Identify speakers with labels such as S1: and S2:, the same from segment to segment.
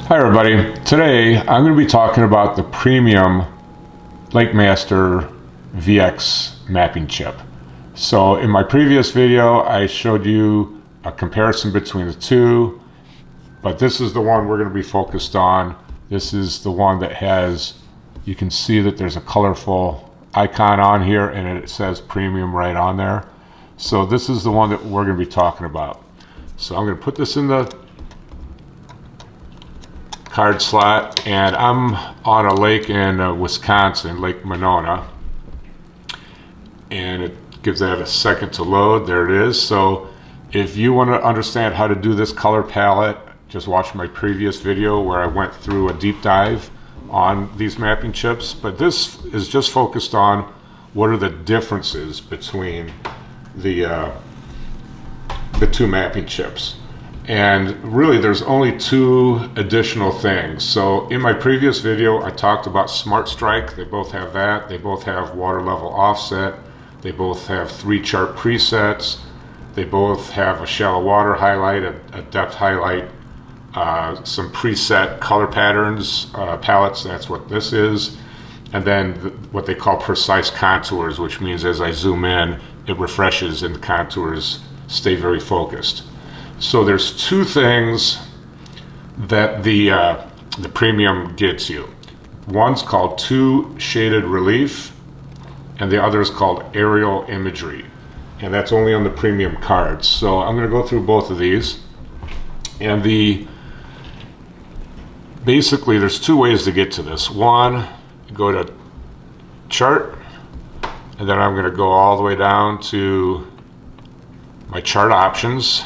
S1: Hi everybody, today I'm going to be talking about the premium LakeMaster VX mapping chip. So in my previous video I showed you a comparison between the two, but this is the one we're going to be focused on. This is the one that has, you can see that there's a colorful icon on here and it says premium right on there. So this is the one that we're going to be talking about. So I'm going to put this in the card slot, and I'm on a lake in Wisconsin, Lake Monona, and it gives that a second to load. There it is. So if you want to understand how to do this color palette, just watch my previous video where I went through a deep dive on these mapping chips, but this is just focused on what are the differences between the two mapping chips. And really there's only two additional things. So in my previous video I talked about Smart Strike. They both have that. They both have water level offset. They both have 3 chart presets. They both have a shallow water highlight, a depth highlight, some preset color patterns, palettes. That's what this is. And then what they call precise contours, which means as I zoom in it refreshes and the contours stay very focused. So there's two things that the premium gets you. One's called 2 shaded relief, and the other is called aerial imagery, and that's only on the premium cards. So I'm going to go through both of these, and basically there's 2 ways to get to this. One, you go to chart, and then I'm going to go all the way down to my chart options.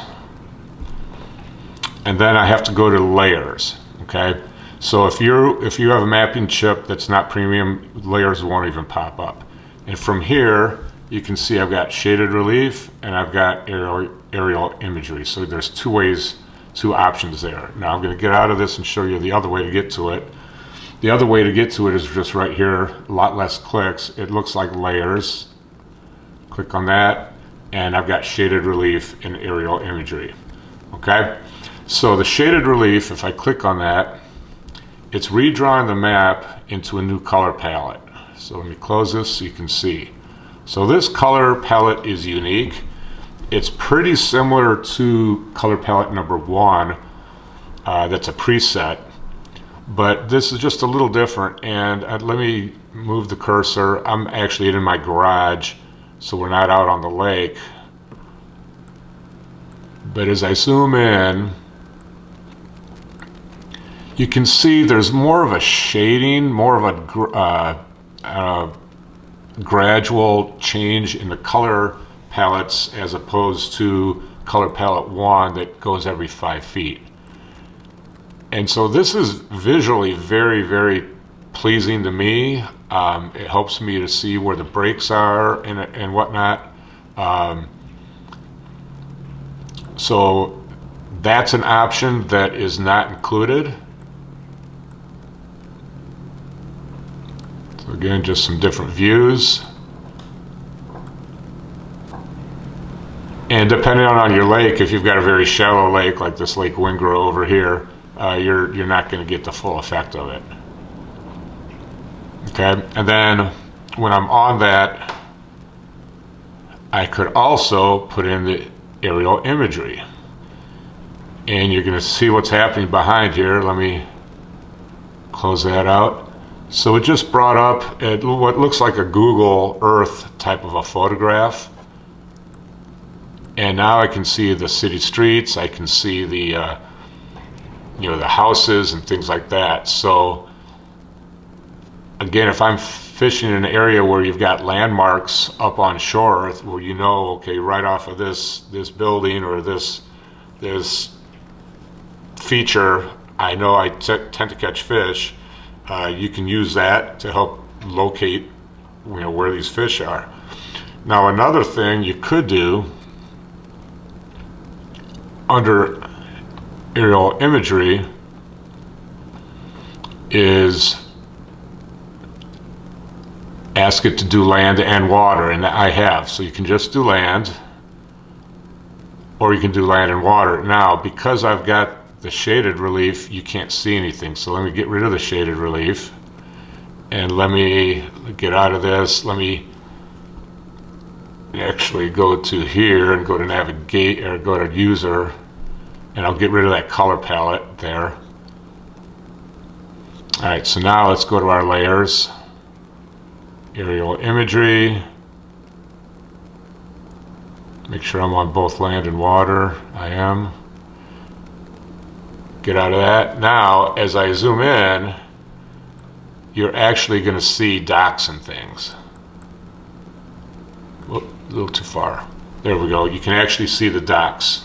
S1: And then I have to go to layers. Okay, so if you have a mapping chip that's not premium, layers won't even pop up. And from here you can see I've got shaded relief and I've got aerial imagery. So there's 2 options there. Now I'm going to get out of this and show you the other way to get to it. The other way to get to it is just right here, a lot less clicks. It looks like layers. Click on that and I've got shaded relief and aerial imagery. Okay. So the shaded relief, if I click on that, it's redrawing the map into a new color palette. So let me close this so you can see. So this color palette is unique. It's pretty similar to color palette number 1, that's a preset, but this is just a little different. And let me move the cursor. I'm actually in my garage, so we're not out on the lake. But as I zoom in, you can see there's more of a shading, more of a gradual change in the color palettes as opposed to color palette 1 that goes every 5 feet. And so this is visually very, very pleasing to me. It helps me to see where the breaks are and whatnot. So that's an option that is not included. So again, just some different views. And depending on your lake, if you've got a very shallow lake like this Lake Wingrow over here, you're not going to get the full effect of it. Okay, and then when I'm on that, I could also put in the aerial imagery. And you're going to see what's happening behind here. Let me close that out. So it just brought up what looks like a Google Earth type of a photograph. And now I can see the city streets. I can see the the houses and things like that. So again, if I'm fishing in an area where you've got landmarks up on shore, where you know, okay, right off of this building or this feature, I know I tend to catch fish. You can use that to help locate where these fish are. Now another thing you could do under aerial imagery is ask it to do land and water, and I have. So you can just do land, or you can do land and water. Now because I've got the shaded relief, you can't see anything. So let me get rid of the shaded relief. And let me get out of this. Let me actually go to here and go to navigate, or go to user, and I'll get rid of that color palette there. All right, so now let's go to our layers, aerial imagery. Make sure I'm on both land and water. I am. Get out of that. Now, as I zoom in, you're actually going to see docks and things. Whoop, a little too far. There we go. You can actually see the docks,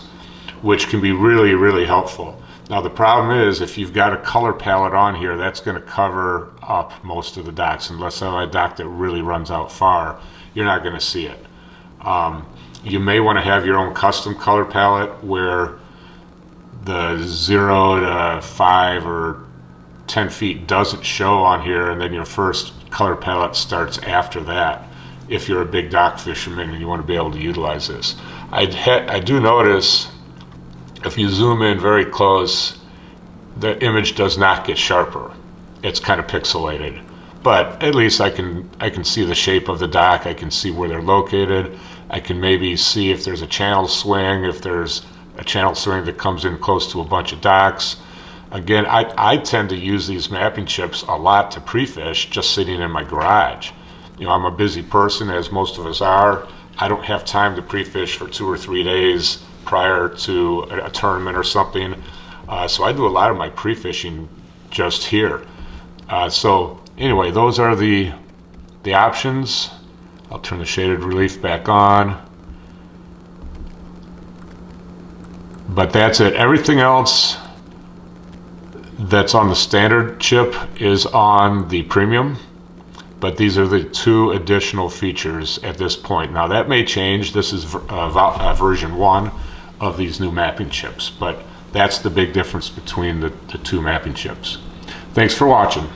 S1: which can be really, really helpful. Now the problem is, if you've got a color palette on here, that's going to cover up most of the docks. Unless I have a dock that really runs out far, you're not going to see it. You may want to have your own custom color palette where the 0 to 5 or 10 feet doesn't show on here, and then your first color palette starts after that if you're a big dock fisherman and you want to be able to utilize this. I do notice if you zoom in very close, the image does not get sharper. It's kind of pixelated, but at least I can see the shape of the dock. I can see where they're located. I can maybe see if there's a channel swing, if there's a channel swing that comes in close to a bunch of docks. Again, I tend to use these mapping chips a lot to pre-fish just sitting in my garage. You know, I'm a busy person, as most of us are. I don't have time to pre-fish for 2 or 3 days prior to a tournament or something. So I do a lot of my pre-fishing just here. So anyway, those are the options. I'll turn the shaded relief back on. But that's it. Everything else that's on the standard chip is on the premium, but these are the 2 additional features at this point. Now that may change. This is version 1 of these new mapping chips, but that's the big difference between the 2 mapping chips. Thanks for watching.